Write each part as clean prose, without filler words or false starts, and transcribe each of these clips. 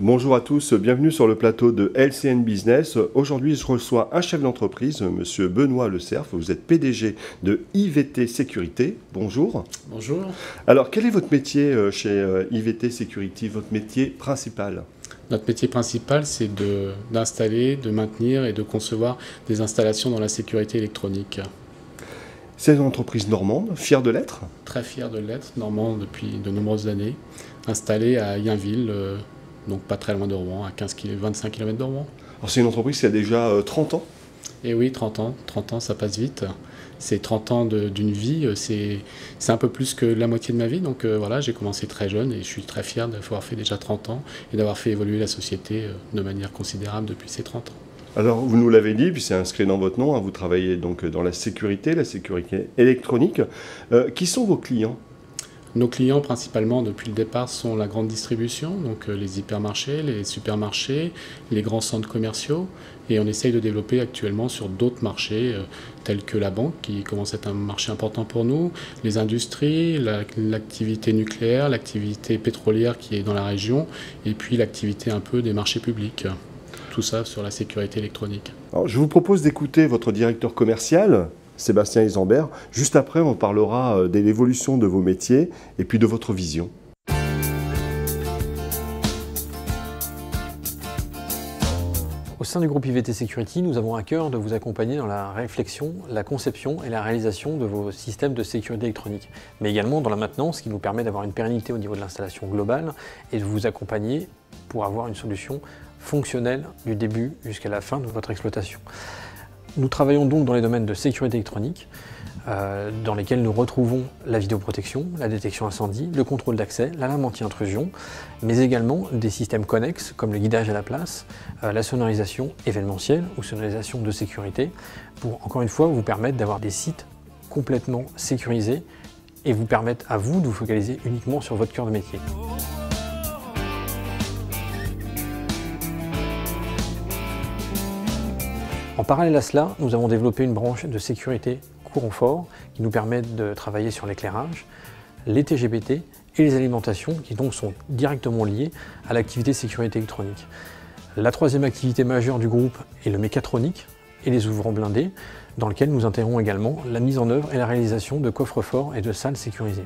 Bonjour à tous, bienvenue sur le plateau de LCN Business. Aujourd'hui, je reçois un chef d'entreprise, monsieur Benoît Le Cerf. Vous êtes PDG de IVT Sécurité. Bonjour. Bonjour. Alors, quel est votre métier chez IVT Security, votre métier principal? Notre métier principal, c'est d'installer, de maintenir et de concevoir des installations dans la sécurité électronique. C'est une entreprise normande, fière de l'être? Très fière de l'être, normande depuis de nombreuses années, installée à Yainville, donc pas très loin de Rouen, à 25 km de Rouen. Alors, c'est une entreprise qui a déjà 30 ans? Et oui, 30 ans. 30 ans, ça passe vite. C'est 30 ans d'une vie, c'est un peu plus que la moitié de ma vie. Donc voilà, j'ai commencé très jeune et je suis très fier d'avoir fait déjà 30 ans et d'avoir fait évoluer la société de manière considérable depuis ces 30 ans. Alors, vous nous l'avez dit, puis c'est inscrit dans votre nom, hein, vous travaillez donc dans la sécurité électronique. Qui sont vos clients? Nos clients, principalement, depuis le départ, sont la grande distribution, donc les hypermarchés, les supermarchés, les grands centres commerciaux. Et on essaye de développer actuellement sur d'autres marchés, tels que la banque, qui commence à être un marché important pour nous, les industries, l'activité nucléaire, l'activité pétrolière qui est dans la région, et puis l'activité un peu des marchés publics. Tout ça sur la sécurité électronique. Alors, je vous propose d'écouter votre directeur commercial, Sébastien Isambert. Juste après, on parlera de l'évolution de vos métiers et puis de votre vision. Au sein du groupe IVT Security, nous avons à cœur de vous accompagner dans la réflexion, la conception et la réalisation de vos systèmes de sécurité électronique, mais également dans la maintenance qui nous permet d'avoir une pérennité au niveau de l'installation globale et de vous accompagner pour avoir une solution fonctionnelle du début jusqu'à la fin de votre exploitation. Nous travaillons donc dans les domaines de sécurité électronique, dans lesquels nous retrouvons la vidéoprotection, la détection incendie, le contrôle d'accès, l'alarme anti-intrusion, mais également des systèmes connexes comme le guidage à la place, la sonorisation événementielle ou sonorisation de sécurité, pour encore une fois vous permettre d'avoir des sites complètement sécurisés et vous permettre à vous de vous focaliser uniquement sur votre cœur de métier. En parallèle à cela, nous avons développé une branche de sécurité courant fort qui nous permet de travailler sur l'éclairage, les TGBT et les alimentations qui donc sont directement liées à l'activité sécurité électronique. La troisième activité majeure du groupe est le mécatronique et les ouvrants blindés, dans lequel nous intégrons également la mise en œuvre et la réalisation de coffres forts et de salles sécurisées.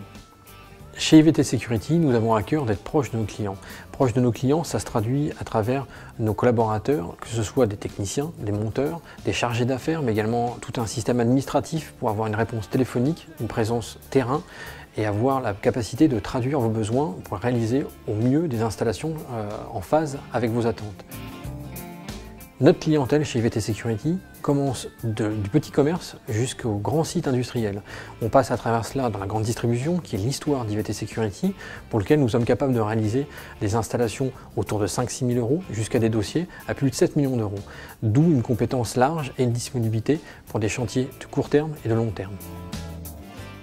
Chez IVT Security, nous avons à cœur d'être proches de nos clients. Proches de nos clients, ça se traduit à travers nos collaborateurs, que ce soit des techniciens, des monteurs, des chargés d'affaires, mais également tout un système administratif pour avoir une réponse téléphonique, une présence terrain et avoir la capacité de traduire vos besoins pour réaliser au mieux des installations en phase avec vos attentes. Notre clientèle chez IVT Security commence du petit commerce jusqu'au grand site industriel. On passe à travers cela dans la grande distribution, qui est l'histoire d'IVT Security, pour lequel nous sommes capables de réaliser des installations autour de 5-6 000 € jusqu'à des dossiers à plus de 7 millions d'euros. D'où une compétence large et une disponibilité pour des chantiers de court terme et de long terme.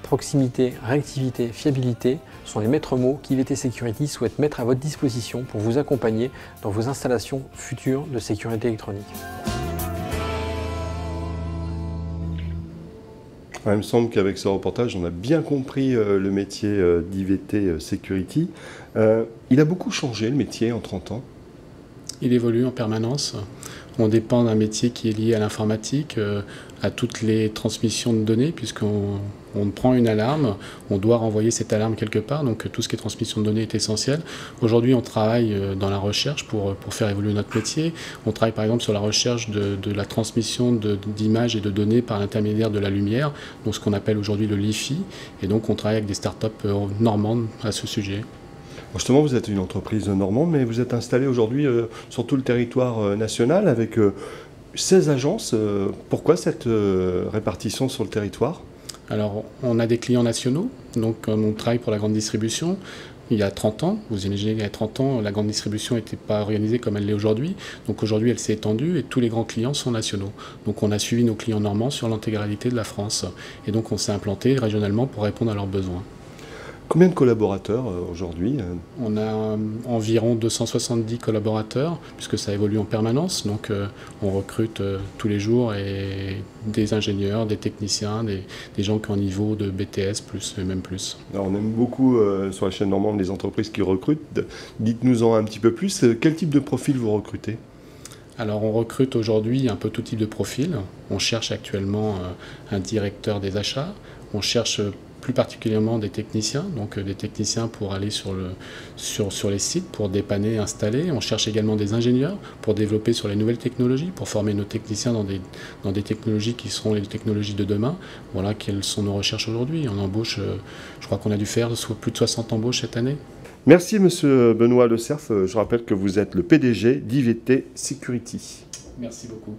Proximité, réactivité, fiabilité sont les maîtres mots qu'IVT Security souhaite mettre à votre disposition pour vous accompagner dans vos installations futures de sécurité électronique. Il me semble qu'avec ce reportage, on a bien compris le métier d'IVT Security. Il a beaucoup changé, le métier, en 30 ans. Il évolue en permanence. On dépend d'un métier qui est lié à l'informatique, à toutes les transmissions de données, puisqu'on prend une alarme, on doit renvoyer cette alarme quelque part, donc tout ce qui est transmission de données est essentiel. Aujourd'hui, on travaille dans la recherche pour faire évoluer notre métier. On travaille par exemple sur la recherche de la transmission d'images et de données par l'intermédiaire de la lumière, donc ce qu'on appelle aujourd'hui le LiFi, et donc on travaille avec des startups normandes à ce sujet. Justement, vous êtes une entreprise normande, mais vous êtes installé aujourd'hui sur tout le territoire national avec 16 agences. Pourquoi cette répartition sur le territoire? Alors, on a des clients nationaux, donc on travaille pour la grande distribution. Il y a 30 ans, vous imaginez qu'il y a 30 ans, la grande distribution n'était pas organisée comme elle l'est aujourd'hui. Donc aujourd'hui, elle s'est étendue et tous les grands clients sont nationaux. Donc on a suivi nos clients normands sur l'intégralité de la France. Et donc on s'est implanté régionalement pour répondre à leurs besoins. Combien de collaborateurs aujourd'hui? On a environ 270 collaborateurs, puisque ça évolue en permanence. Donc on recrute tous les jours et des ingénieurs, des techniciens, des gens qui ont un niveau de BTS, plus et même plus. Alors, on aime beaucoup sur la chaîne normande les entreprises qui recrutent. Dites-nous-en un petit peu plus. Quel type de profil vous recrutez? Alors on recrute aujourd'hui un peu tout type de profil. On cherche actuellement un directeur des achats. On cherche plus particulièrement des techniciens, donc des techniciens pour aller sur les sites, pour dépanner, installer. On cherche également des ingénieurs pour développer sur les nouvelles technologies, pour former nos techniciens dans des technologies qui seront les technologies de demain. Voilà quelles sont nos recherches aujourd'hui. On embauche, je crois qu'on a dû faire plus de 60 embauches cette année. Merci Monsieur Benoît Le Cerf. Je rappelle que vous êtes le PDG d'IVT Security. Merci beaucoup.